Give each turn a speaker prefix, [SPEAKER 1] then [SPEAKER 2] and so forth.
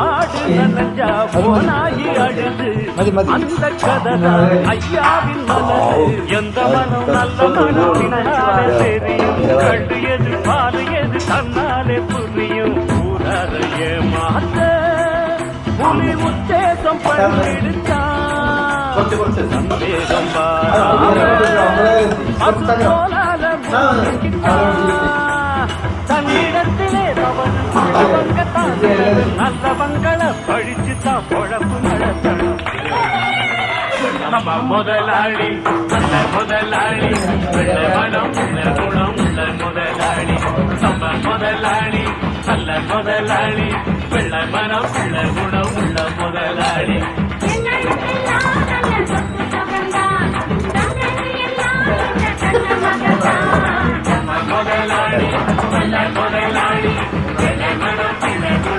[SPEAKER 1] ஆடு நனஞ்சா போனாயி அழுது அந்த கதைதான் ஐயாவின் மனது. எந்த மனம் நல்ல மனம் பின்னாலே தெரியும், கண்டு எது பாரு எது தன்னாலே புரியும். ஊராத ஏமாத்த புலி உத்தேசம் பண்ணிடுச்சான், சந்தேகம் போலால தன்னிடத்திலே நல்லவங்களை பழிச்சுதான் பொழப்பு நடத்தணும். நம்ம முதலாளி நல்ல முதலாளி, வெள்ள மனம் உள்ள குணம் உள்ள முதலாளி. நம்ம முதலாளி நல்ல முதலாளி, வெள்ள மனம் உள்ள குணம் உள்ள முதலாளி. நம்ம முதலாளி நல்ல